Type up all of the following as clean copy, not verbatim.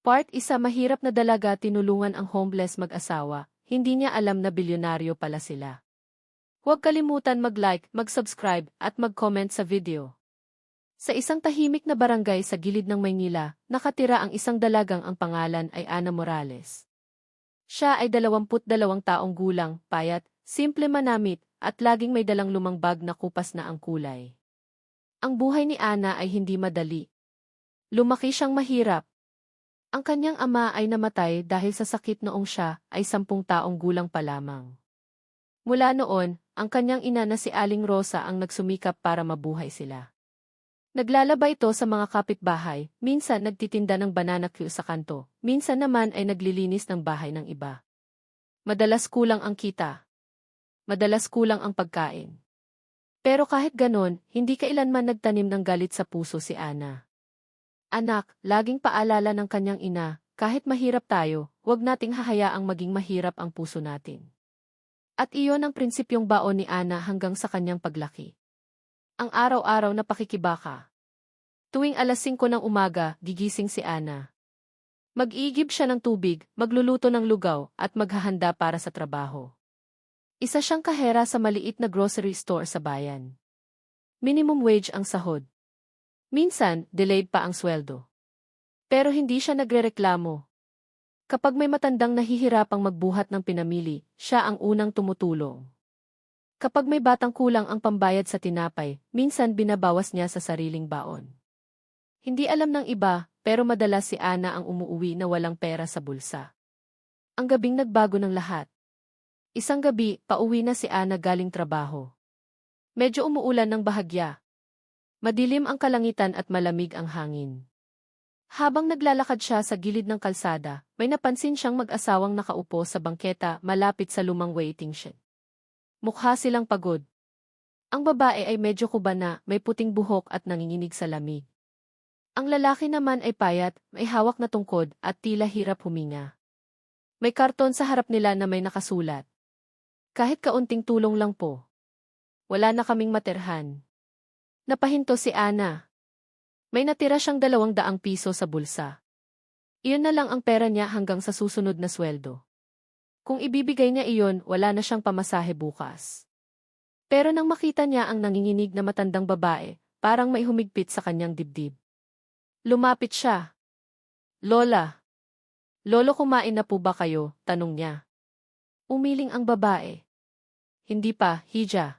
Part 1. Mahirap na dalaga tinulungan ang homeless mag-asawa, hindi niya alam na bilyonaryo pala sila. Huwag kalimutan mag-like, mag-subscribe, at mag-comment sa video. Sa isang tahimik na barangay sa gilid ng Maynila, nakatira ang isang dalagang ang pangalan ay Ana Morales. Siya ay 22 taong gulang, payat, simple manamit, at laging may dalang lumang bag na kupas na ang kulay. Ang buhay ni Ana ay hindi madali. Lumaki siyang mahirap. Ang kanyang ama ay namatay dahil sa sakit noong siya ay 10 taong gulang pa lamang. Mula noon, ang kanyang ina na si Aling Rosa ang nagsumikap para mabuhay sila. Naglalaba ito sa mga kapitbahay, minsan nagtitinda ng banana queue sa kanto, minsan naman ay naglilinis ng bahay ng iba. Madalas kulang ang kita. Madalas kulang ang pagkain. Pero kahit ganon, hindi kailanman nagtanim ng galit sa puso si Ana. Anak, laging paalala ng kanyang ina, kahit mahirap tayo, huwag nating hahayaang maging mahirap ang puso natin. At iyon ang prinsipyong baon ni Ana hanggang sa kanyang paglaki. Ang araw-araw na pakikibaka. Tuwing alas 5 ng umaga, gigising si Ana. Mag-iigib siya ng tubig, magluluto ng lugaw, at maghahanda para sa trabaho. Isa siyang kahera sa maliit na grocery store sa bayan. Minimum wage ang sahod. Minsan, delayed pa ang sweldo. Pero hindi siya nagrereklamo. Kapag may matandang nahihirapang magbuhat ng pinamili, siya ang unang tumutulong. Kapag may batang kulang ang pambayad sa tinapay, minsan binabawas niya sa sariling baon. Hindi alam ng iba, pero madalas si Ana ang umuuwi na walang pera sa bulsa. Ang gabing nagbago ng lahat. Isang gabi, pauwi na si Ana galing trabaho. Medyo umuulan ng bahagya. Madilim ang kalangitan at malamig ang hangin. Habang naglalakad siya sa gilid ng kalsada, may napansin siyang mag-asawang nakaupo sa bangketa malapit sa lumang waiting shed. Mukha silang pagod. Ang babae ay medyo kubana, may puting buhok at nanginginig sa lamig. Ang lalaki naman ay payat, may hawak na tungkod at tila hirap huminga. May karton sa harap nila na may nakasulat. Kahit kaunting tulong lang po. Wala na kaming materhan. Napahinto si Ana. May natira siyang 200 piso sa bulsa. Iyon na lang ang pera niya hanggang sa susunod na sweldo. Kung ibibigay niya iyon, wala na siyang pamasahe bukas. Pero nang makita niya ang nanginginig na matandang babae, parang may humigpit sa kanyang dibdib. Lumapit siya. Lola. Lolo, kumain na po ba kayo? Tanong niya. Umiling ang babae. Hindi pa, Hija.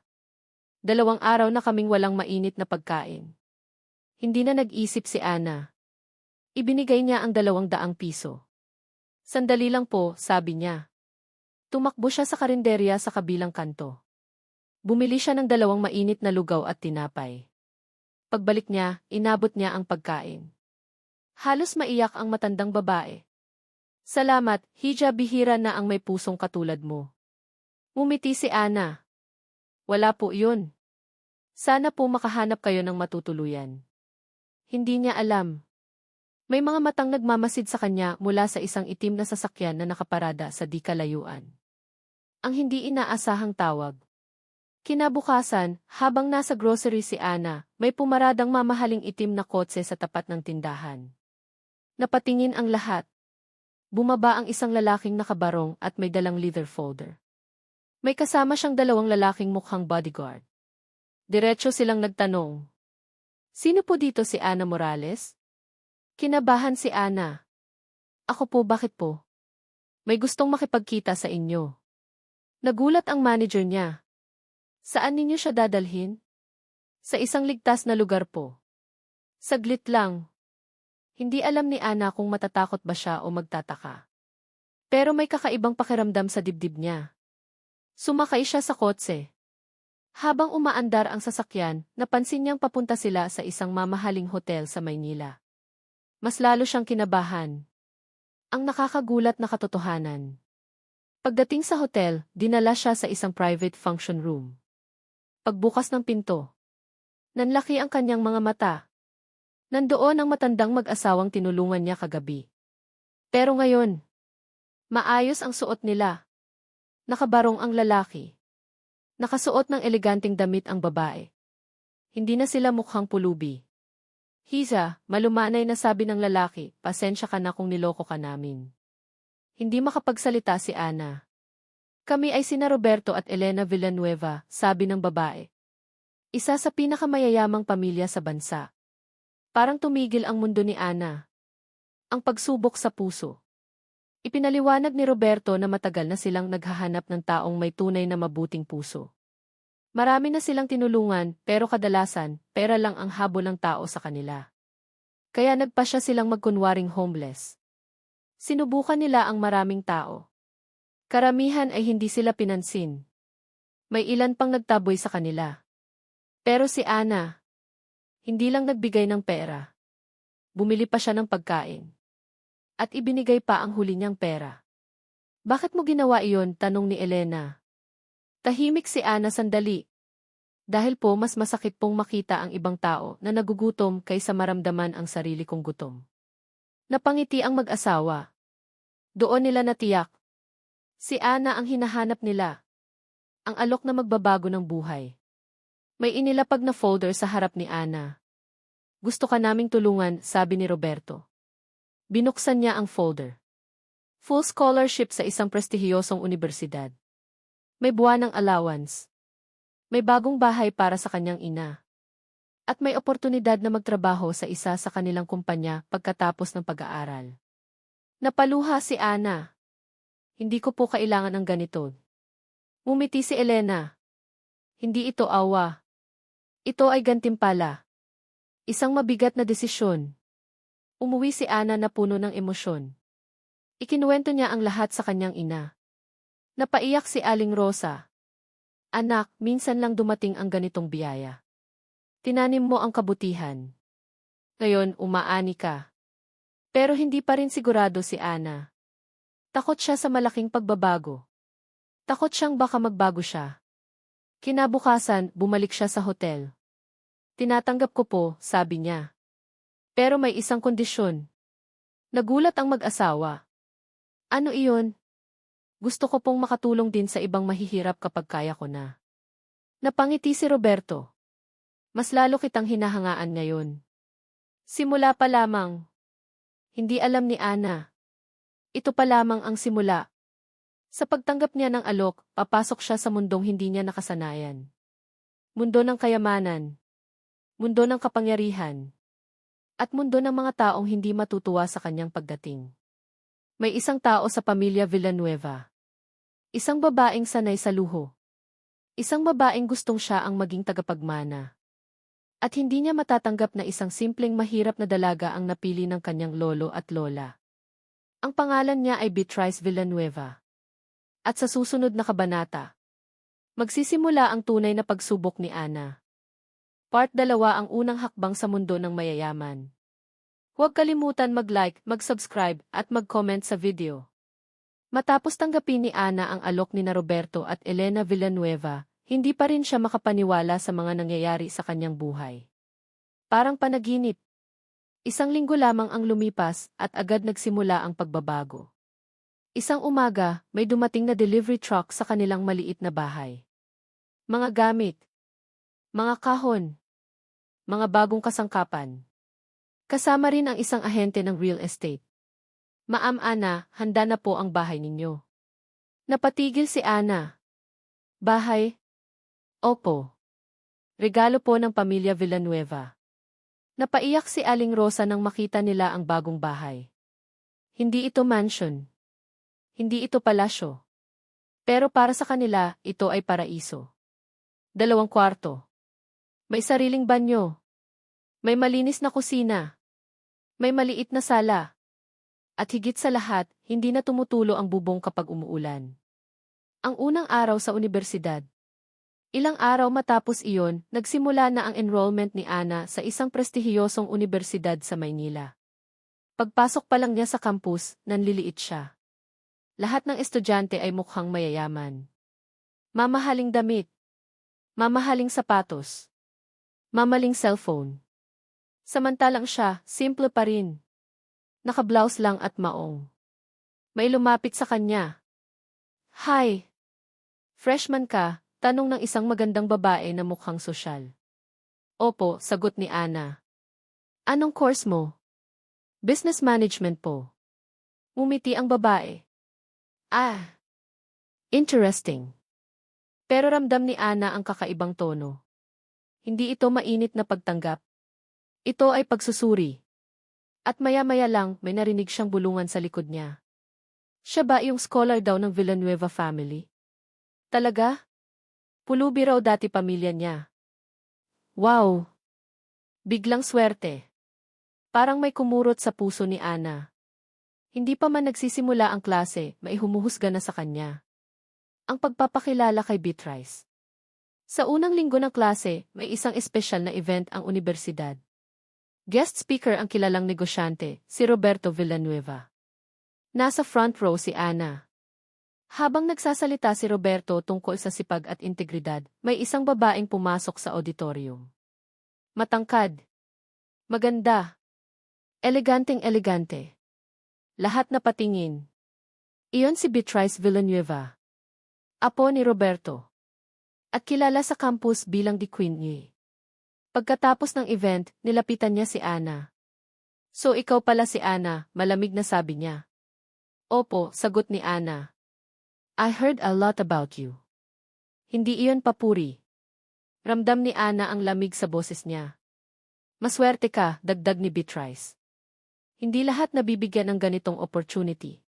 2 araw na kaming walang mainit na pagkain. Hindi na nag-isip si Ana. Ibinigay niya ang 200 piso. Sandali lang po, sabi niya. Tumakbo siya sa karinderya sa kabilang kanto. Bumili siya ng 2 mainit na lugaw at tinapay. Pagbalik niya, inabot niya ang pagkain. Halos maiyak ang matandang babae. Salamat, Hija, bihira na ang may pusong katulad mo. Ngumiti si Ana. Wala po yun. Sana po makahanap kayo ng matutuluyan. Hindi niya alam. May mga matang nagmamasid sa kanya mula sa isang itim na sasakyan na nakaparada sa di kalayuan. Ang hindi inaasahang tawag. Kinabukasan, habang nasa grocery si Ana, may pumaradang mamahaling itim na kotse sa tapat ng tindahan. Napatingin ang lahat. Bumaba ang isang lalaking nakabarong at may dalang leather folder. May kasama siyang 2 lalaking mukhang bodyguard. Diretso silang nagtanong. Sino po dito si Ana Morales? Kinabahan si Ana. Ako po, bakit po? May gustong makipagkita sa inyo. Nagulat ang manager niya. Saan ninyo siya dadalhin? Sa isang ligtas na lugar po. Saglit lang. Hindi alam ni Ana kung matatakot ba siya o magtataka. Pero may kakaibang pakiramdam sa dibdib niya. Sumakay siya sa kotse. Habang umaandar ang sasakyan, napansin niyang papunta sila sa isang mamahaling hotel sa Maynila. Mas lalo siyang kinabahan. Ang nakakagulat na katotohanan. Pagdating sa hotel, dinala siya sa isang private function room. Pagbukas ng pinto, nanlaki ang kanyang mga mata. Nandoon ang matandang mag-asawang tinulungan niya kagabi. Pero ngayon, maayos ang suot nila. Nakabarong ang lalaki. Nakasuot ng eleganteng damit ang babae. Hindi na sila mukhang pulubi. Hiza, malumanay na sabi ng lalaki, pasensya ka na kung niloko ka namin. Hindi makapagsalita si Ana. Kami ay sina Roberto at Elena Villanueva, sabi ng babae. Isa sa pinakamayayamang pamilya sa bansa. Parang tumigil ang mundo ni Ana. Ang pagsubok sa puso. Ipinaliwanag ni Roberto na matagal na silang naghahanap ng taong may tunay na mabuting puso. Marami na silang tinulungan, pero kadalasan, pera lang ang habol ng tao sa kanila. Kaya nagpasya silang magkunwaring homeless. Sinubukan nila ang maraming tao. Karamihan ay hindi sila pinansin. May ilan pang nagtaboy sa kanila. Pero si Ana, hindi lang nagbigay ng pera. Bumili pa siya ng pagkain. At ibinigay pa ang huli niyang pera. Bakit mo ginawa iyon? Tanong ni Elena. Tahimik si Ana sandali. Dahil po mas masakit pong makita ang ibang tao na nagugutom kaysa maramdaman ang sarili kong gutom. Napangiti ang mag-asawa. Doon nila natiyak. Si Ana ang hinahanap nila. Ang alok na magbabago ng buhay. May inilapag na folder sa harap ni Ana. Gusto ka naming tulungan, sabi ni Roberto. Binuksan niya ang folder. Full scholarship sa isang prestihiyosong unibersidad. May buwanang allowance. May bagong bahay para sa kanyang ina. At may oportunidad na magtrabaho sa isa sa kanilang kumpanya pagkatapos ng pag-aaral. Napaluha si Ana. Hindi ko po kailangan ng ganito. Ngumiti si Elena. Hindi ito awa. Ito ay gantimpala. Isang mabigat na desisyon. Umuwi si Ana na puno ng emosyon. Ikinuwento niya ang lahat sa kanyang ina. Napaiyak si Aling Rosa. Anak, minsan lang dumating ang ganitong biyaya. Tinanim mo ang kabutihan. Ngayon, umaani ka. Pero hindi pa rin sigurado si Ana. Takot siya sa malaking pagbabago. Takot siyang baka magbago siya. Kinabukasan, bumalik siya sa hotel. Tinatanggap ko po, sabi niya. Pero may isang kondisyon. Nagulat ang mag-asawa. Ano iyon? Gusto ko pong makatulong din sa ibang mahihirap kapag kaya ko na. Napangiti si Roberto. Mas lalo kitang hinahangaan ngayon. Simula pa lamang. Hindi alam ni Ana. Ito pa lamang ang simula. Sa pagtanggap niya ng alok, papasok siya sa mundong hindi niya nakasanayan. Mundo ng kayamanan. Mundo ng kapangyarihan. At mundo ng mga taong hindi matutuwa sa kanyang pagdating. May isang tao sa pamilya Villanueva. Isang babaeng sanay sa luho. Isang babaeng gustong siya ang maging tagapagmana. At hindi niya matatanggap na isang simpleng mahirap na dalaga ang napili ng kanyang lolo at lola. Ang pangalan niya ay Beatrice Villanueva. At sa susunod na kabanata, magsisimula ang tunay na pagsubok ni Ana. Part 2 ang unang hakbang sa mundo ng mayayaman. Huwag kalimutan mag-like, mag-subscribe at mag-comment sa video. Matapos tanggapin ni Ana ang alok ni Roberto at Elena Villanueva, hindi pa rin siya makapaniwala sa mga nangyayari sa kanyang buhay. Parang panaginip. Isang linggo lamang ang lumipas at agad nagsimula ang pagbabago. Isang umaga, may dumating na delivery truck sa kanilang maliit na bahay. Mga gamit. Mga kahon. Mga bagong kasangkapan. Kasama rin ang isang ahente ng real estate. Ma'am Ana, handa na po ang bahay ninyo. Napatigil si Ana. Bahay? Opo. Regalo po ng pamilya Villanueva. Napaiyak si Aling Rosa nang makita nila ang bagong bahay. Hindi ito mansion. Hindi ito palasyo. Pero para sa kanila, ito ay paraiso. 2 kwarto. May sariling banyo. May malinis na kusina. May maliit na sala. At higit sa lahat, hindi na tumutulo ang bubong kapag umuulan. Ang unang araw sa unibersidad. Ilang araw matapos iyon, nagsimula na ang enrollment ni Ana sa isang prestihiyosong unibersidad sa Maynila. Pagpasok pa lang niya sa campus, nanliliit siya. Lahat ng estudyante ay mukhang mayayaman. Mamahaling damit. Mamahaling sapatos. Mamaling cellphone. Samantalang siya, simple pa rin. Naka-blouse lang at maong. May lumapit sa kanya. Hi! Freshman ka? Tanong ng isang magandang babae na mukhang sosyal. Opo, sagot ni Ana. Anong course mo? Business management po. Ngumiti ang babae. Ah, interesting. Pero ramdam ni Ana ang kakaibang tono. Hindi ito mainit na pagtanggap. Ito ay pagsusuri. At maya-maya lang may narinig siyang bulungan sa likod niya. Siya ba yung scholar daw ng Villanueva family? Talaga? Pulubi raw dati pamilya niya. Wow! Biglang swerte. Parang may kumurot sa puso ni Ana. Hindi pa man nagsisimula ang klase, may humuhusga na sa kanya. Ang pagpapakilala kay Beatrice. Sa unang linggo ng klase, may isang espesyal na event ang universidad. Guest speaker ang kilalang negosyante, si Roberto Villanueva. Nasa front row si Ana. Habang nagsasalita si Roberto tungkol sa sipag at integridad, may isang babaeng pumasok sa auditorium. Matangkad. Maganda. Eleganteng-elegante. Lahat na patingin. Iyon si Beatrice Villanueva. Apo ni Roberto. At kilala sa campus bilang the Queen niya. Pagkatapos ng event, nilapitan niya si Ana. So ikaw pala si Ana, malamig na sabi niya. Opo, sagot ni Ana. I heard a lot about you. Hindi iyon papuri. Ramdam ni Ana ang lamig sa boses niya. Maswerte ka, dagdag ni Beatrice. Hindi lahat nabibigyan ng ganitong opportunity.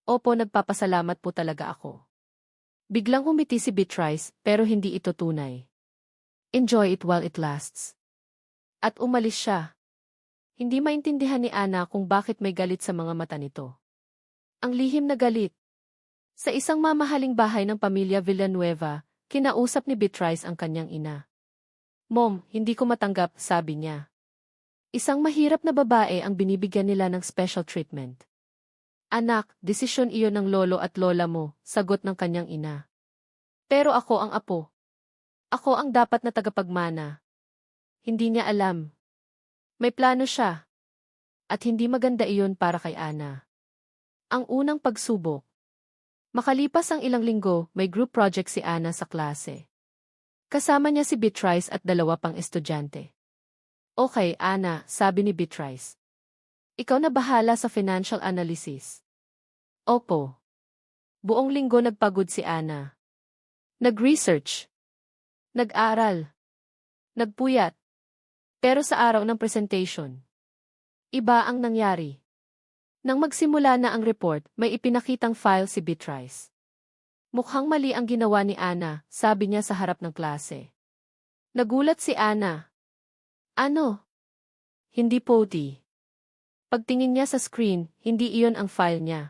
Opo, nagpapasalamat po talaga ako. Biglang humiti si Beatrice, pero hindi ito tunay. Enjoy it while it lasts. At umalis siya. Hindi maintindihan ni Ana kung bakit may galit sa mga mata nito. Ang lihim na galit. Sa isang mamahaling bahay ng pamilya Villanueva, kinausap ni Beatrice ang kanyang ina. Mom, hindi ko matanggap, sabi niya. Isang mahirap na babae ang binibigyan nila ng special treatment. Anak, desisyon iyon ng lolo at lola mo, sagot ng kanyang ina. Pero ako ang apo. Ako ang dapat na tagapagmana. Hindi niya alam. May plano siya. At hindi maganda iyon para kay Ana. Ang unang pagsubok. Makalipas ang ilang linggo, may group project si Ana sa klase. Kasama niya si Beatrice at dalawa pang estudyante. Okay, Ana, sabi ni Beatrice. Ikaw na bahala sa financial analysis. Opo. Buong linggo nagpagod si Ana. Nag-research. Nag-aral. Nagpuyat. Pero sa araw ng presentation, iba ang nangyari. Nang magsimula na ang report, may ipinakitang file si Beatrice. Mukhang mali ang ginawa ni Ana, sabi niya sa harap ng klase. Nagulat si Ana. Ano? Hindi poti. Pagtingin niya sa screen, hindi iyon ang file niya.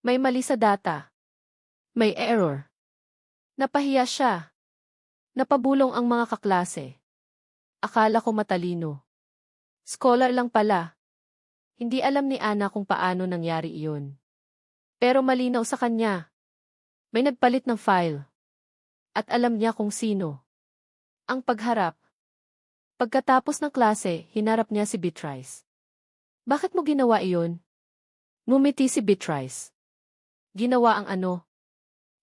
May mali sa data. May error. Napahiya siya. Napabulong ang mga kaklase. Akala ko matalino. Scholar lang pala. Hindi alam ni Ana kung paano nangyari iyon. Pero malinaw sa kanya. May nagpalit ng file. At alam niya kung sino. Ang pagharap. Pagkatapos ng klase, hinarap niya si Beatrice. Bakit mo ginawa iyon? Ngumiti si Beatrice. Ginawa ang ano?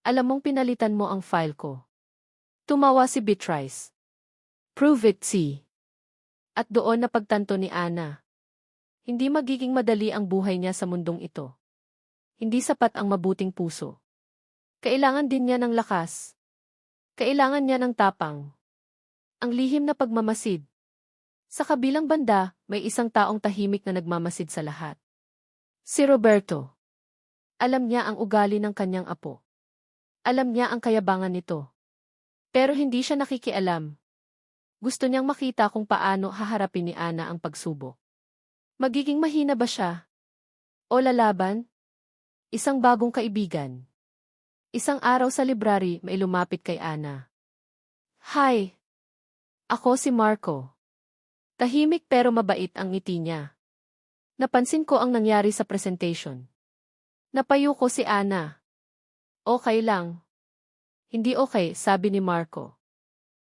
Alam mong pinalitan mo ang file ko. Tumawa si Beatrice. Prove it, see. At doon napagtanto ni Ana. Hindi magiging madali ang buhay niya sa mundong ito. Hindi sapat ang mabuting puso. Kailangan din niya ng lakas. Kailangan niya ng tapang. Ang lihim na pagmamasid. Sa kabilang banda, may isang taong tahimik na nagmamasid sa lahat. Si Roberto. Alam niya ang ugali ng kanyang apo. Alam niya ang kayabangan nito. Pero hindi siya nakikialam. Gusto niyang makita kung paano haharapin ni Ana ang pagsubok. Magiging mahina ba siya? O lalaban? Isang bagong kaibigan. Isang araw sa library may lumapit kay Ana. Hi! Ako si Marco. Tahimik pero mabait ang ngiti niya. Napansin ko ang nangyari sa presentation. Napayo ko si Ana. Okay lang. Hindi okay, sabi ni Marco.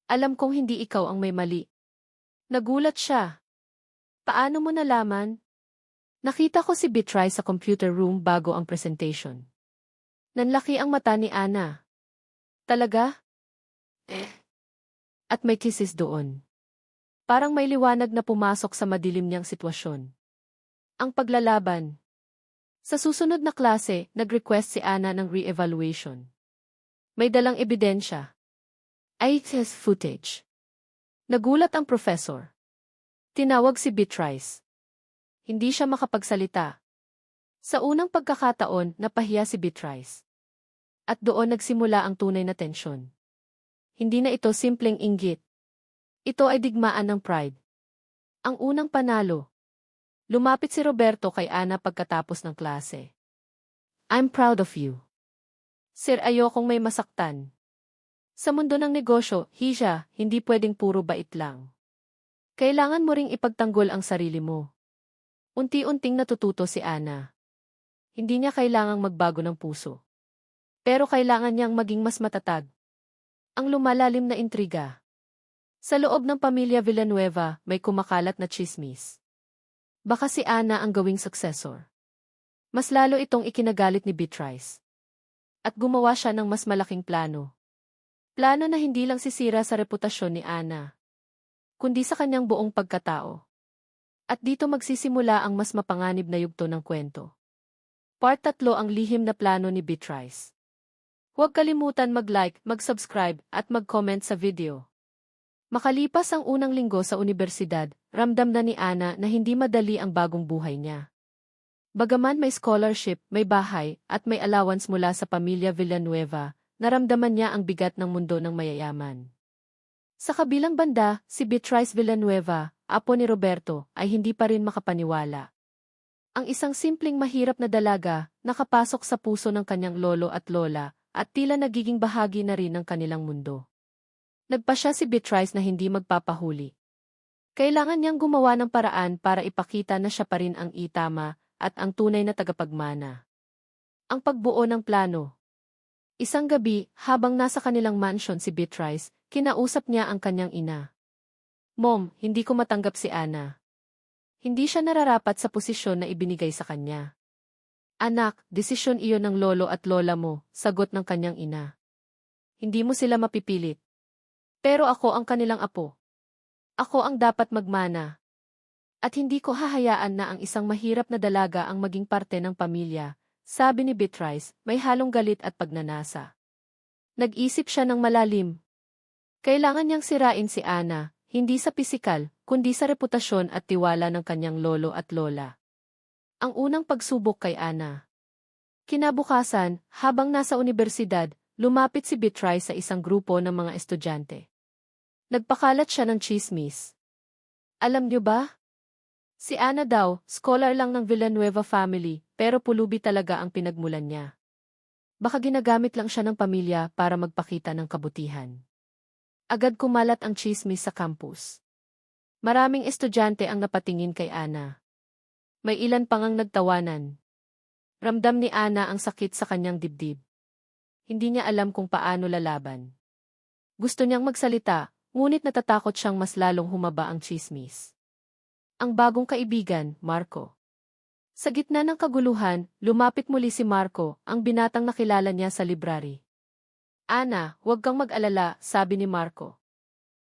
Alam kong hindi ikaw ang may mali. Nagulat siya. Paano mo nalaman? Nakita ko si Beatrice sa computer room bago ang presentation. Nanlaki ang mata ni Ana. Talaga? At may kisses doon. Parang may liwanag na pumasok sa madilim niyang sitwasyon. Ang paglalaban. Sa susunod na klase, nag-request si Ana ng re-evaluation. May dalang ebidensya. ITS footage. Nagulat ang professor. Tinawag si Beatrice. Hindi siya makapagsalita. Sa unang pagkakataon, napahiya si Beatrice. At doon nagsimula ang tunay na tensyon. Hindi na ito simpleng inggit. Ito ay digmaan ng pride. Ang unang panalo. Lumapit si Roberto kay Ana pagkatapos ng klase. I'm proud of you. Sir, ayokong may masaktan. Sa mundo ng negosyo, Hisha, hindi pwedeng puro bait lang. Kailangan mo ring ipagtanggol ang sarili mo. Unti-unting natututo si Ana. Hindi niya kailangang magbago ng puso. Pero kailangan niyang maging mas matatag. Ang lumalalim na intriga. Sa loob ng pamilya Villanueva, may kumakalat na tsismis. Baka si Ana ang gawing successor. Mas lalo itong ikinagalit ni Beatrice. At gumawa siya ng mas malaking plano. Plano na hindi lang sisira sa reputasyon ni Ana, kundi sa kanyang buong pagkatao. At dito magsisimula ang mas mapanganib na yugto ng kwento. Part 3 ang lihim na plano ni Beatrice. Huwag kalimutan mag-like, mag-subscribe, at mag-comment sa video. Makalipas ang unang linggo sa unibersidad, ramdam na ni Ana na hindi madali ang bagong buhay niya. Bagaman may scholarship, may bahay, at may allowance mula sa pamilya Villanueva, naramdaman niya ang bigat ng mundo ng mayayaman. Sa kabilang banda, si Beatrice Villanueva, apo ni Roberto, ay hindi pa rin makapaniwala. Ang isang simpleng mahirap na dalaga, nakapasok sa puso ng kanyang lolo at lola, at tila nagiging bahagi na rin ng kanilang mundo. Nagpasya si Beatrice na hindi magpapahuli. Kailangan niyang gumawa ng paraan para ipakita na siya pa rin ang itama at ang tunay na tagapagmana. Ang pagbuo ng plano. Isang gabi, habang nasa kanilang mansion si Beatrice, kinausap niya ang kanyang ina. Mom, hindi ko matanggap si Ana. Hindi siya nararapat sa posisyon na ibinigay sa kanya. Anak, desisyon iyon ng lolo at lola mo, sagot ng kanyang ina. Hindi mo sila mapipilit. Pero ako ang kanilang apo. Ako ang dapat magmana. At hindi ko hahayaan na ang isang mahirap na dalaga ang maging parte ng pamilya, sabi ni Beatrice, may halong galit at pagnanasa. Nag-isip siya ng malalim. Kailangan niyang sirain si Ana, hindi sa pisikal, kundi sa reputasyon at tiwala ng kanyang lolo at lola. Ang unang pagsubok kay Ana. Kinabukasan, habang nasa unibersidad, lumapit si Beatrice sa isang grupo ng mga estudyante. Nagpakalat siya ng tsismis. Alam niyo ba? Si Ana daw, scholar lang ng Villanueva family, pero pulubi talaga ang pinagmulan niya. Baka ginagamit lang siya ng pamilya para magpakita ng kabutihan. Agad kumalat ang tsismis sa campus. Maraming estudyante ang napatingin kay Ana. May ilan pang ang nagtawanan. Ramdam ni Ana ang sakit sa kanyang dibdib. Hindi niya alam kung paano lalaban. Gusto niyang magsalita, ngunit natatakot siyang mas lalong humaba ang tsismis. Ang bagong kaibigan, Marco. Sa gitna ng kaguluhan, lumapit muli si Marco, ang binatang nakilala niya sa library. Ana, huwag kang mag-alala, sabi ni Marco.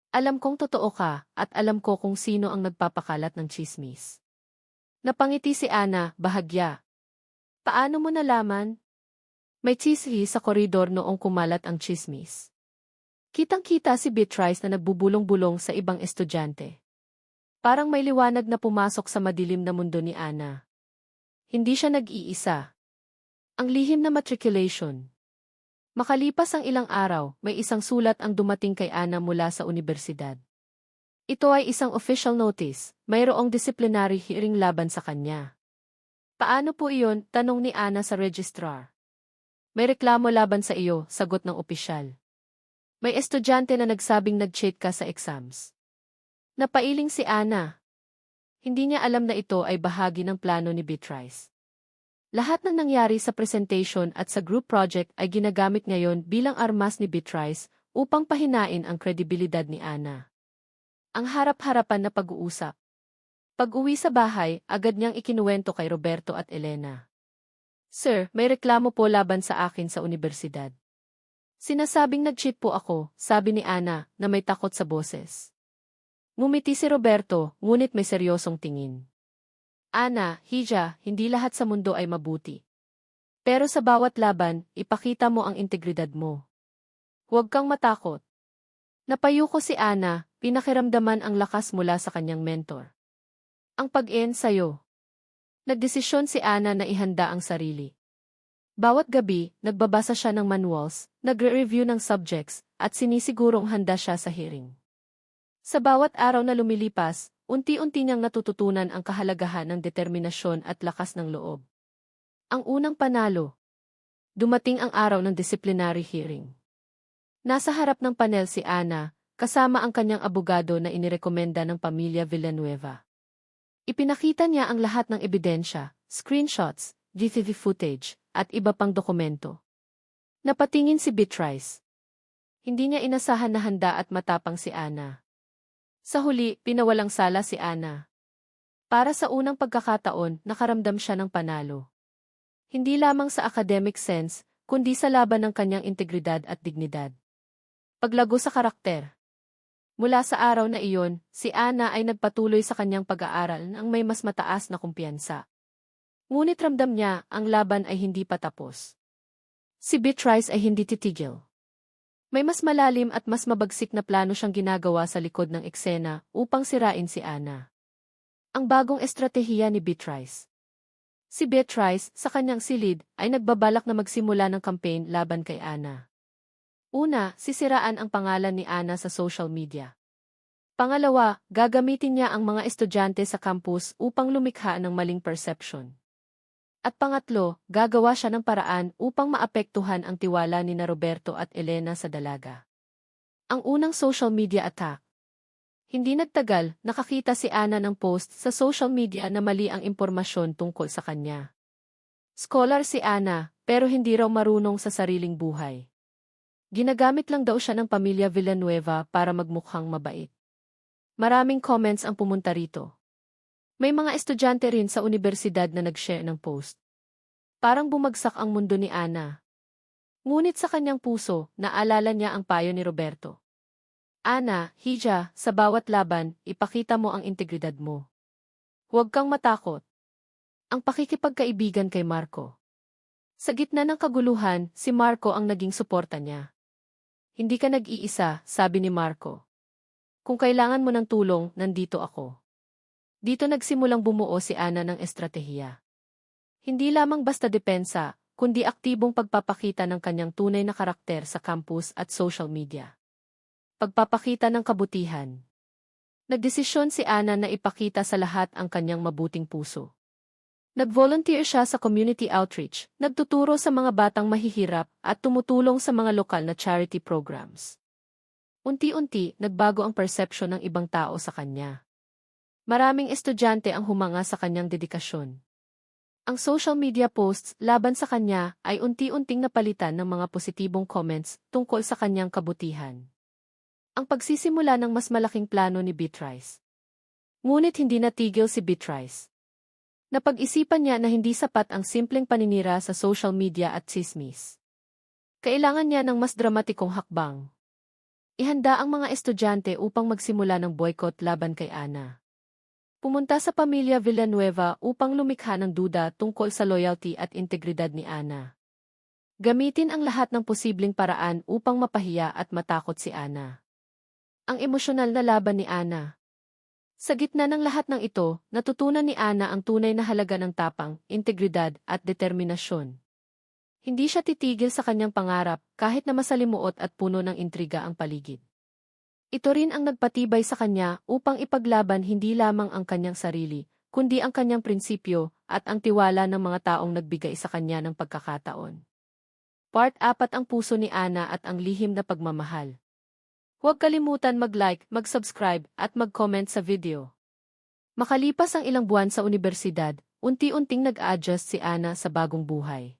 Alam kong totoo ka, at alam ko kung sino ang nagpapakalat ng tsismis. Napangiti si Ana, bahagya. Paano mo nalaman? May tsismis sa koridor noong kumalat ang tsismis. Kitang-kita si Beatrice na nagbubulong-bulong sa ibang estudyante. Parang may liwanag na pumasok sa madilim na mundo ni Ana. Hindi siya nag-iisa. Ang lihim na matriculation. Makalipas ang ilang araw, may isang sulat ang dumating kay Ana mula sa unibersidad. Ito ay isang official notice, mayroong disciplinary hearing laban sa kanya. Paano po iyon? Tanong ni Ana sa registrar. May reklamo laban sa iyo, sagot ng opisyal. May estudyante na nagsabing nag-cheat ka sa exams. Napailing si Ana. Hindi niya alam na ito ay bahagi ng plano ni Beatrice. Lahat ng nangyari sa presentation at sa group project ay ginagamit ngayon bilang armas ni Beatrice upang pahinain ang kredibilidad ni Ana. Ang harap-harapan na pag-uusap. Pag-uwi sa bahay, agad niyang ikinuwento kay Roberto at Elena. Sir, may reklamo po laban sa akin sa unibersidad. Sinasabing nag-cheat po ako, sabi ni Ana, na may takot sa boses. Ngumiti si Roberto, ngunit may seryosong tingin. Ana, Hija, hindi lahat sa mundo ay mabuti. Pero sa bawat laban, ipakita mo ang integridad mo. Huwag kang matakot. Napayuko si Ana, pinakiramdaman ang lakas mula sa kanyang mentor. Ang pag-en sa'yo. Nagdesisyon si Ana na ihanda ang sarili. Bawat gabi, nagbabasa siya ng manuals, nagre-review ng subjects, at sinisigurong handa siya sa hearing. Sa bawat araw na lumilipas, unti-unti niyang natututunan ang kahalagahan ng determinasyon at lakas ng loob. Ang unang panalo. Dumating ang araw ng disciplinary hearing. Nasa harap ng panel si Ana, kasama ang kanyang abogado na inirekomenda ng pamilya Villanueva. Ipinakita niya ang lahat ng ebidensya, screenshots, CCTV footage, at iba pang dokumento. Napatingin si Beatrice. Hindi niya inasahan na handa at matapang si Ana. Sa huli, pinawalang sala si Ana. Para sa unang pagkakataon, nakaramdam siya ng panalo. Hindi lamang sa academic sense, kundi sa laban ng kanyang integridad at dignidad. Paglago sa karakter. Mula sa araw na iyon, si Ana ay nagpatuloy sa kanyang pag-aaral nang may mas mataas na kumpiyansa. Ngunit ramdam niya, ang laban ay hindi pa tapos. Si Beatrice ay hindi titigil. May mas malalim at mas mabagsik na plano siyang ginagawa sa likod ng eksena upang sirain si Ana. Ang bagong estratehiya ni Beatrice. Si Beatrice, sa kanyang silid, ay nagbabalak na magsimula ng campaign laban kay Ana. Una, sisiraan ang pangalan ni Ana sa social media. Pangalawa, gagamitin niya ang mga estudyante sa campus upang lumikha ng maling perception. At pangatlo, gagawa siya ng paraan upang maapektuhan ang tiwala ni Roberto at Elena sa dalaga. Ang unang social media attack. Hindi nagtagal, nakakita si Ana ng post sa social media na mali ang impormasyon tungkol sa kanya. Scholar si Ana, pero hindi raw marunong sa sariling buhay. Ginagamit lang daw siya ng pamilya Villanueva para magmukhang mabait. Maraming comments ang pumunta rito. May mga estudyante rin sa universidad na nag-share ng post. Parang bumagsak ang mundo ni Ana. Ngunit sa kanyang puso, naalala niya ang payo ni Roberto. Ana, Hija, sa bawat laban, ipakita mo ang integridad mo. Huwag kang matakot. Ang pakikipagkaibigan kay Marco. Sa gitna ng kaguluhan, si Marco ang naging suporta niya. Hindi ka nag-iisa, sabi ni Marco. Kung kailangan mo ng tulong, nandito ako. Dito nagsimulang bumuo si Ana ng estratehiya. Hindi lamang basta depensa, kundi aktibong pagpapakita ng kanyang tunay na karakter sa campus at social media. Pagpapakita ng kabutihan. Nagdesisyon si Ana na ipakita sa lahat ang kanyang mabuting puso. Nag-volunteer siya sa community outreach, nagtuturo sa mga batang mahihirap at tumutulong sa mga lokal na charity programs. Unti-unti, nagbago ang perception ng ibang tao sa kanya. Maraming estudyante ang humanga sa kanyang dedikasyon. Ang social media posts laban sa kanya ay unti-unting napalitan ng mga positibong comments tungkol sa kanyang kabutihan. Ang pagsisimula ng mas malaking plano ni Beatrice. Ngunit hindi natigil si Beatrice. Napag-isipan niya na hindi sapat ang simpleng paninira sa social media at tsismis. Kailangan niya ng mas dramatikong hakbang. Ihanda ang mga estudyante upang magsimula ng boycott laban kay Ana. Pumunta sa pamilya Villanueva upang lumikha ng duda tungkol sa loyalty at integridad ni Ana. Gamitin ang lahat ng posibleng paraan upang mapahiya at matakot si Ana. Ang emosyonal na laban ni Ana. Sa gitna ng lahat ng ito, natutunan ni Ana ang tunay na halaga ng tapang, integridad, at determinasyon. Hindi siya titigil sa kanyang pangarap kahit na masalimuot at puno ng intriga ang paligid. Ito rin ang nagpatibay sa kanya upang ipaglaban hindi lamang ang kanyang sarili, kundi ang kanyang prinsipyo at ang tiwala ng mga taong nagbigay sa kanya ng pagkakataon. Part 4 ang puso ni Ana at ang lihim na pagmamahal. Huwag kalimutan mag-like, mag-subscribe, at mag-comment sa video. Makalipas ang ilang buwan sa universidad, unti-unting nag-adjust si Ana sa bagong buhay.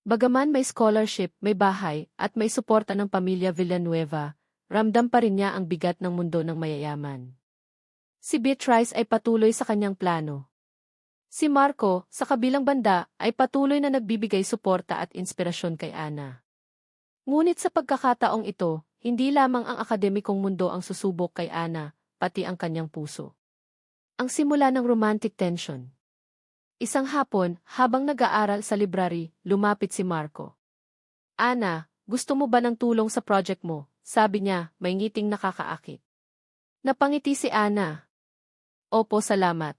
Bagaman may scholarship, may bahay, at may suporta ng pamilya Villanueva, ramdam pa rin niya ang bigat ng mundo ng mayayaman. Si Beatrice ay patuloy sa kanyang plano. Si Marco, sa kabilang banda, ay patuloy na nagbibigay suporta at inspirasyon kay Ana. Ngunit sa pagkakataong ito, hindi lamang ang akademikong mundo ang susubok kay Ana, pati ang kanyang puso. Ang simula ng romantic tension. Isang hapon, habang nag-aaral sa library, lumapit si Marco. Ana, gusto mo ba ng tulong sa project mo? Sabi niya, may ngiting nakakaakit. Napangiti si Ana. Opo, salamat.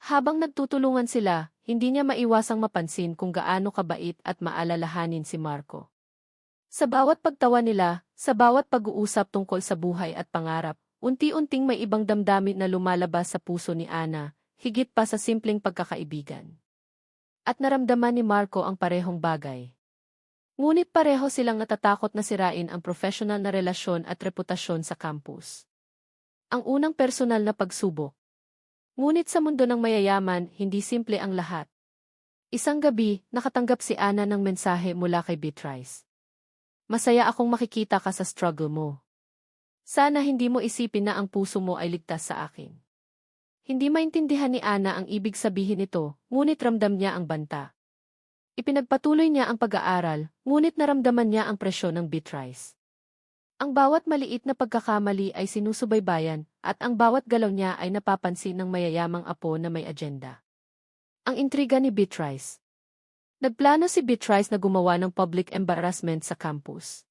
Habang nagtutulungan sila, hindi niya maiwasang mapansin kung gaano kabait at maalalahanin si Marco. Sa bawat pagtawa nila, sa bawat pag-uusap tungkol sa buhay at pangarap, unti-unting may ibang damdamin na lumalabas sa puso ni Ana, higit pa sa simpleng pagkakaibigan. At naramdaman ni Marco ang parehong bagay. Ngunit pareho silang natatakot na sirain ang professional na relasyon at reputasyon sa campus. Ang unang personal na pagsubok. Ngunit sa mundo ng mayayaman, hindi simple ang lahat. Isang gabi, nakatanggap si Ana ng mensahe mula kay Beatrice. Masaya akong makikita ka sa struggle mo. Sana hindi mo isipin na ang puso mo ay ligtas sa akin. Hindi maintindihan ni Ana ang ibig sabihin nito, ngunit ramdam niya ang banta. Ipinagpatuloy niya ang pag-aaral, ngunit naramdaman niya ang presyon ng Beatrice. Ang bawat maliit na pagkakamali ay sinusubaybayan, at ang bawat galaw niya ay napapansin ng mayayamang apo na may agenda. Ang intriga ni Beatrice. Nagplano si Beatrice na gumawa ng public embarrassment sa campus.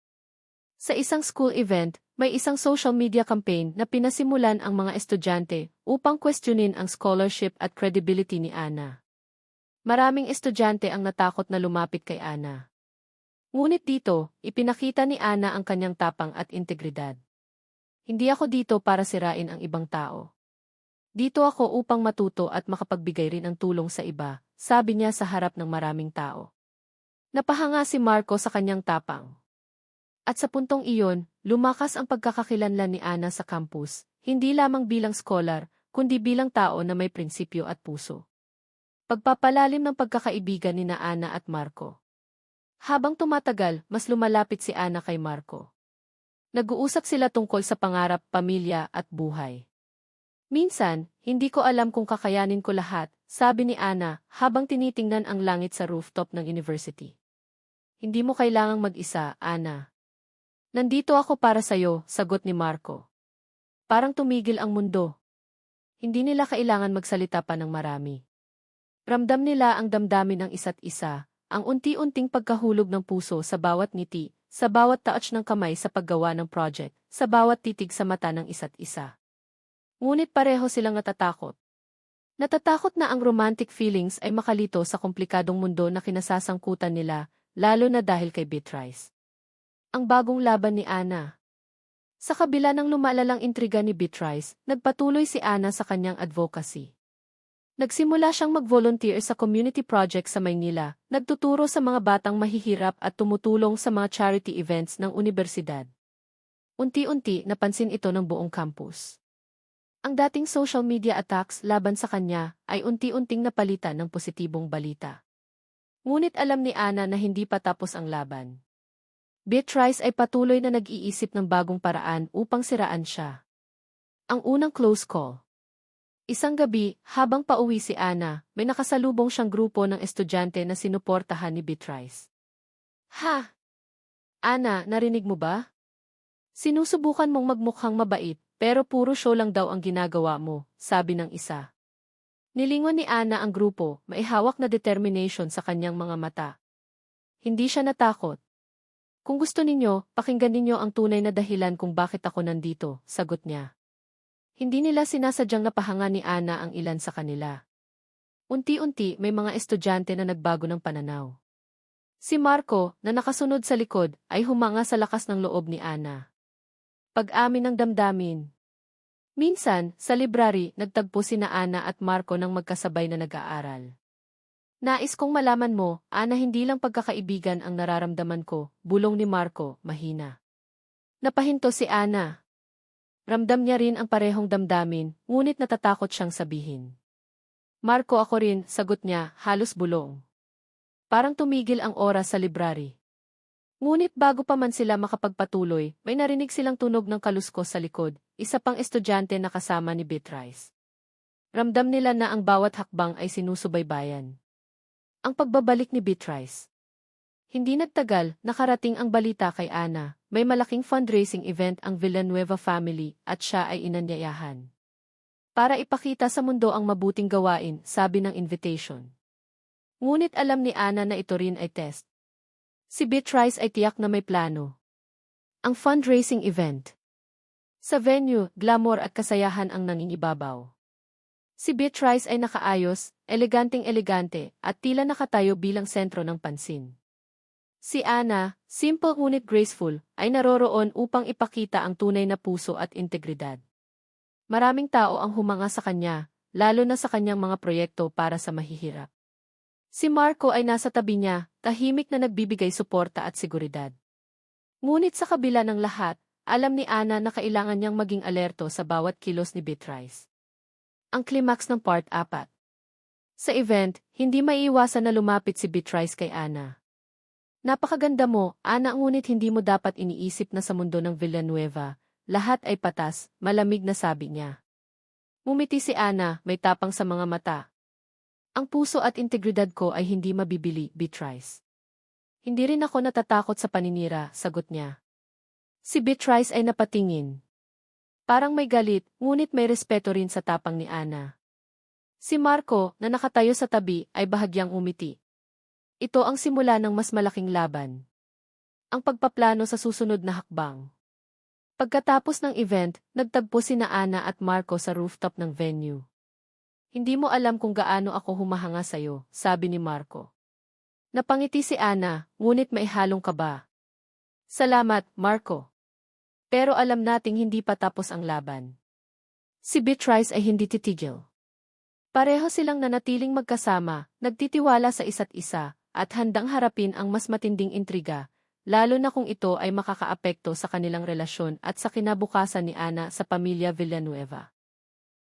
Sa isang school event, may isang social media campaign na pinasimulan ang mga estudyante upang questionin ang scholarship at credibility ni Ana. Maraming estudyante ang natakot na lumapit kay Ana. Ngunit dito, ipinakita ni Ana ang kanyang tapang at integridad. Hindi ako dito para sirain ang ibang tao. Dito ako upang matuto at makapagbigay rin ng tulong sa iba, sabi niya sa harap ng maraming tao. Napahanga si Marco sa kanyang tapang. At sa puntong iyon, lumakas ang pagkakakilanlan ni Ana sa campus, hindi lamang bilang scholar, kundi bilang tao na may prinsipyo at puso. Pagpapalalim ng pagkakaibigan ni Ana at Marco. Habang tumatagal, mas lumalapit si Ana kay Marco. Nag-uusap sila tungkol sa pangarap, pamilya at buhay. Minsan, hindi ko alam kung kakayanin ko lahat, sabi ni Ana habang tinitingnan ang langit sa rooftop ng university. Hindi mo kailangang mag-isa, Ana. Nandito ako para sa'yo, sagot ni Marco. Parang tumigil ang mundo. Hindi nila kailangan magsalita pa ng marami. Ramdam nila ang damdamin ng isa't isa, ang unti-unting pagkahulog ng puso sa bawat ngiti, sa bawat touch ng kamay sa paggawa ng project, sa bawat titig sa mata ng isa't isa. Ngunit pareho silang natatakot. Natatakot na ang romantic feelings ay makalito sa komplikadong mundo na kinasasangkutan nila, lalo na dahil kay Beatrice. Ang bagong laban ni Ana. Sa kabila ng lumalalang intriga ni Beatrice, nagpatuloy si Ana sa kanyang advocacy. Nagsimula siyang mag-volunteer sa community project sa Maynila, nagtuturo sa mga batang mahihirap at tumutulong sa mga charity events ng universidad. Unti-unti napansin ito ng buong campus. Ang dating social media attacks laban sa kanya ay unti-unting napalitan ng positibong balita. Ngunit alam ni Ana na hindi pa tapos ang laban. Beatrice ay patuloy na nag-iisip ng bagong paraan upang siraan siya. Ang unang close call. Isang gabi, habang pauwi si Ana, may nakasalubong siyang grupo ng estudyante na sinuportahan ni Beatrice. Ha! Ana, narinig mo ba? Sinusubukan mong magmukhang mabait, pero puro show lang daw ang ginagawa mo, sabi ng isa. Nilingon ni Ana ang grupo, may hawak na determination sa kanyang mga mata. Hindi siya natakot. Kung gusto ninyo, pakinggan ninyo ang tunay na dahilan kung bakit ako nandito, sagot niya. Hindi nila sinasadyang napahanga ni Ana ang ilan sa kanila. Unti-unti may mga estudyante na nagbago ng pananaw. Si Marco, na nakasunod sa likod, ay humanga sa lakas ng loob ni Ana. Pag-amin ng damdamin. Minsan, sa library, nagtagpo sina Ana at Marco ng magkasabay na nag-aaral. Nais kong malaman mo, Ana, hindi lang pagkakaibigan ang nararamdaman ko, bulong ni Marco, mahina. Napahinto si Ana. Ramdam niya rin ang parehong damdamin, ngunit natatakot siyang sabihin. Marco, ako rin, sagot niya, halos bulong. Parang tumigil ang oras sa library. Ngunit bago pa man sila makapagpatuloy, may narinig silang tunog ng kaluskos sa likod, isa pang estudyante na kasama ni Beatrice. Ramdam nila na ang bawat hakbang ay sinusubaybayan. Ang pagbabalik ni Beatrice. Hindi nagtagal, nakarating ang balita kay Ana, may malaking fundraising event ang Villanueva family at siya ay inanyayahan. Para ipakita sa mundo ang mabuting gawain, sabi ng invitation. Ngunit alam ni Ana na ito rin ay test. Si Beatrice ay tiyak na may plano. Ang fundraising event. Sa venue, glamour at kasayahan ang nangingibabaw. Si Beatrice ay nakaayos, eleganteng-elegante, at tila nakatayo bilang sentro ng pansin. Si Ana, simple ngunit graceful, ay naroroon upang ipakita ang tunay na puso at integridad. Maraming tao ang humanga sa kanya, lalo na sa kanyang mga proyekto para sa mahihirap. Si Marco ay nasa tabi niya, tahimik na nagbibigay suporta at seguridad. Ngunit sa kabila ng lahat, alam ni Ana na kailangan niyang maging alerto sa bawat kilos ni Beatrice. Ang climax ng part 4. Sa event, hindi maiiwasan na lumapit si Beatrice kay Ana. Napakaganda mo, Ana, ngunit hindi mo dapat iniisip na sa mundo ng Villanueva, lahat ay patas, malamig na sabi niya. Ngumiti si Ana, may tapang sa mga mata. Ang puso at integridad ko ay hindi mabibili, Beatrice. Hindi rin ako natatakot sa paninira, sagot niya. Si Beatrice ay napatingin. Parang may galit, ngunit may respeto rin sa tapang ni Ana. Si Marco, na nakatayo sa tabi, ay bahagyang umiti. Ito ang simula ng mas malaking laban. Ang pagpaplano sa susunod na hakbang. Pagkatapos ng event, nagtagpo sina Ana at Marco sa rooftop ng venue. Hindi mo alam kung gaano ako humahanga sa'yo, sabi ni Marco. Napangiti si Ana, ngunit may halong kaba. Salamat, Marco. Pero alam nating hindi pa tapos ang laban. Si Beatrice ay hindi titigil. Pareho silang nanatiling magkasama, nagtitiwala sa isa't isa, at handang harapin ang mas matinding intriga, lalo na kung ito ay makakaapekto sa kanilang relasyon at sa kinabukasan ni Ana sa pamilya Villanueva.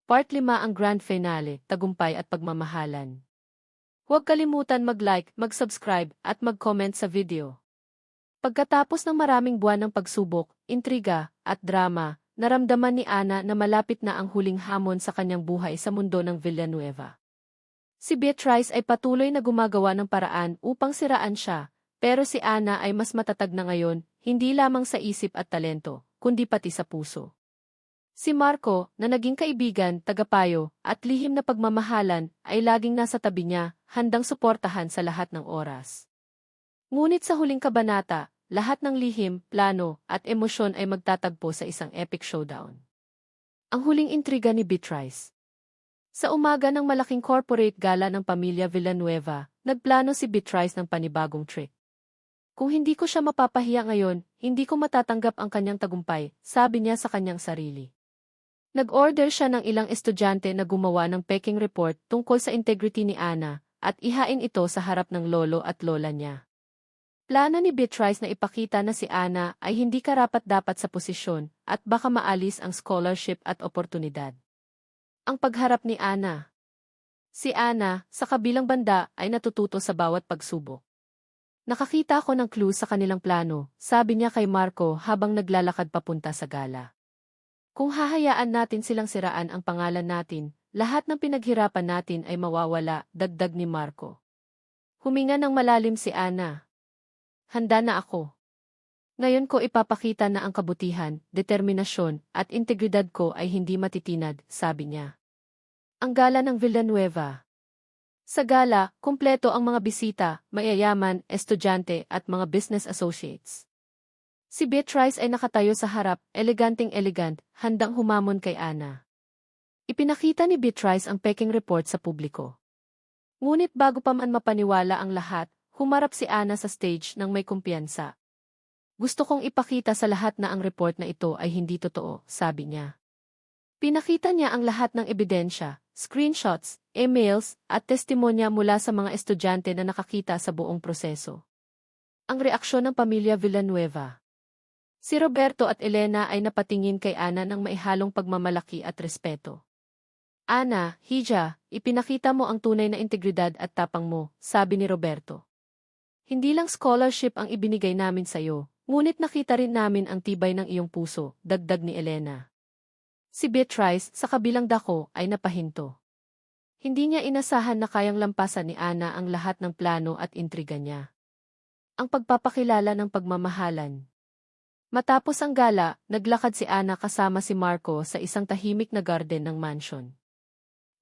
Part 5 ang grand finale, tagumpay at pagmamahalan. Huwag kalimutan mag-like, mag-subscribe, at mag-comment sa video. Pagkatapos ng maraming buwan ng pagsubok, intriga, at drama, naramdaman ni Ana na malapit na ang huling hamon sa kanyang buhay sa mundo ng Villanueva. Si Beatrice ay patuloy na gumagawa ng paraan upang siraan siya, pero si Ana ay mas matatag na ngayon, hindi lamang sa isip at talento, kundi pati sa puso. Si Marco, na naging kaibigan, tagapayo, at lihim na pagmamahalan, ay laging nasa tabi niya, handang suportahan sa lahat ng oras. Ngunit sa huling kabanata, lahat ng lihim, plano, at emosyon ay magtatagpo sa isang epic showdown. Ang huling intriga ni Beatrice. Sa umaga ng malaking corporate gala ng pamilya Villanueva, nagplano si Beatrice ng panibagong trick. Kung hindi ko siya mapapahiya ngayon, hindi ko matatanggap ang kanyang tagumpay, sabi niya sa kanyang sarili. Nag-order siya ng ilang estudyante na gumawa ng peking report tungkol sa integrity ni Ana, at ihain ito sa harap ng lolo at lola niya. Plano ni Beatrice na ipakita na si Ana ay hindi karapat-dapat sa posisyon, at baka maalis ang scholarship at oportunidad. Ang pagharap ni Ana. Si Ana, sa kabilang banda, ay natututo sa bawat pagsubok. Nakakita ako ng clue sa kanilang plano, sabi niya kay Marco habang naglalakad papunta sa gala. Kung hahayaan natin silang siraan ang pangalan natin, lahat ng pinaghirapan natin ay mawawala, dagdag ni Marco. Huminga ng malalim si Ana. Handa na ako. Ngayon ko ipapakita na ang kabutihan, determinasyon, at integridad ko ay hindi matitinad, sabi niya. Ang gala ng Villanueva. Sa gala, kumpleto ang mga bisita, mayayaman, estudyante, at mga business associates. Si Beatrice ay nakatayo sa harap, eleganteng-elegant, handang humamon kay Ana. Ipinakita ni Beatrice ang peking report sa publiko. Ngunit bago pa man mapaniwala ang lahat, humarap si Ana sa stage nang may kumpiyansa. Gusto kong ipakita sa lahat na ang report na ito ay hindi totoo, sabi niya. Pinakita niya ang lahat ng ebidensya, screenshots, emails, at testimonya mula sa mga estudyante na nakakita sa buong proseso. Ang reaksyon ng pamilya Villanueva. Si Roberto at Elena ay napatingin kay Ana ng maihalong pagmamalaki at respeto. Ana, Hija, ipinakita mo ang tunay na integridad at tapang mo, sabi ni Roberto. Hindi lang scholarship ang ibinigay namin sa'yo, ngunit nakita rin namin ang tibay ng iyong puso, dagdag ni Elena. Si Beatrice, sa kabilang dako, ay napahinto. Hindi niya inasahan na kayang lampasan ni Ana ang lahat ng plano at intriga niya. Ang pagpapakilala ng pagmamahalan. Matapos ang gala, naglakad si Ana kasama si Marco sa isang tahimik na garden ng mansion.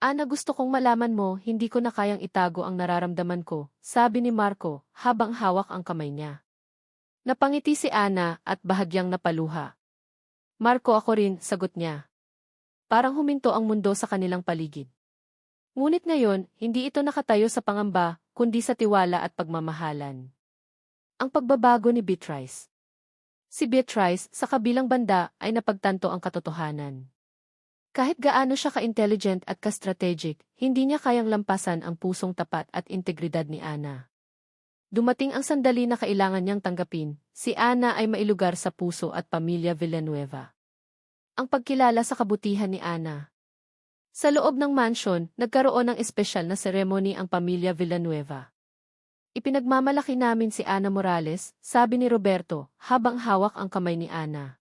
Ana, gusto kong malaman mo, hindi ko na kayang itago ang nararamdaman ko, sabi ni Marco habang hawak ang kamay niya. Napangiti si Ana at bahagyang napaluha. Marco, ako rin, sagot niya. Parang huminto ang mundo sa kanilang paligid. Ngunit ngayon, hindi ito nakatayo sa pangamba, kundi sa tiwala at pagmamahalan. Ang pagbabago ni Beatrice. Si Beatrice, sa kabilang banda, ay napagtanto ang katotohanan. Kahit gaano siya ka-intelligent at ka-strategic, hindi niya kayang lampasan ang pusong tapat at integridad ni Ana. Dumating ang sandali na kailangan niyang tanggapin, si Ana ay mailugar sa puso at pamilya Villanueva. Ang pagkilala sa kabutihan ni Ana. Sa loob ng mansion, nagkaroon ng espesyal na seremony ang pamilya Villanueva. Ipinagmamalaki namin si Ana Morales, sabi ni Roberto, habang hawak ang kamay ni Ana.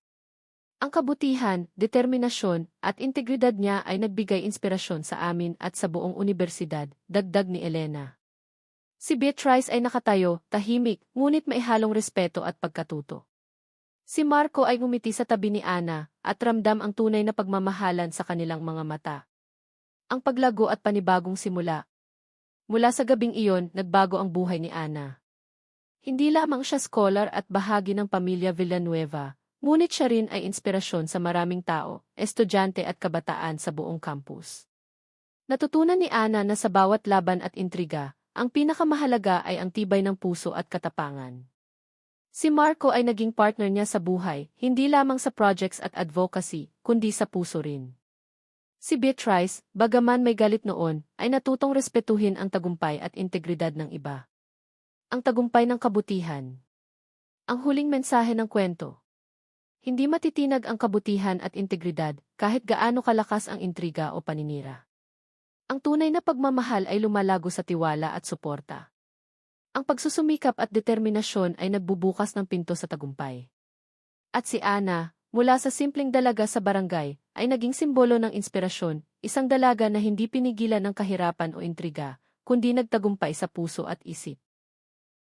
Ang kabutihan, determinasyon, at integridad niya ay nagbigay inspirasyon sa amin at sa buong unibersidad, dagdag ni Elena. Si Beatrice ay nakatayo, tahimik, ngunit may halong respeto at pagkatuto. Si Marco ay ngumiti sa tabi ni Ana, at ramdam ang tunay na pagmamahalan sa kanilang mga mata. Ang paglago at panibagong simula. Mula sa gabing iyon, nagbago ang buhay ni Ana. Hindi lamang siya scholar at bahagi ng pamilya Villanueva, ngunit siya rin ay inspirasyon sa maraming tao, estudyante at kabataan sa buong campus. Natutunan ni Ana na sa bawat laban at intriga, ang pinakamahalaga ay ang tibay ng puso at katapangan. Si Marco ay naging partner niya sa buhay, hindi lamang sa projects at advocacy, kundi sa puso rin. Si Beatrice, bagaman may galit noon, ay natutong respetuhin ang tagumpay at integridad ng iba. Ang tagumpay ng kabutihan. Ang huling mensahe ng kwento. Hindi matitinag ang kabutihan at integridad, kahit gaano kalakas ang intriga o paninira. Ang tunay na pagmamahal ay lumalago sa tiwala at suporta. Ang pagsusumikap at determinasyon ay nagbubukas ng pinto sa tagumpay. At si Ana, mula sa simpleng dalaga sa barangay, ay naging simbolo ng inspirasyon, isang dalaga na hindi pinigilan ng kahirapan o intriga, kundi nagtagumpay sa puso at isip.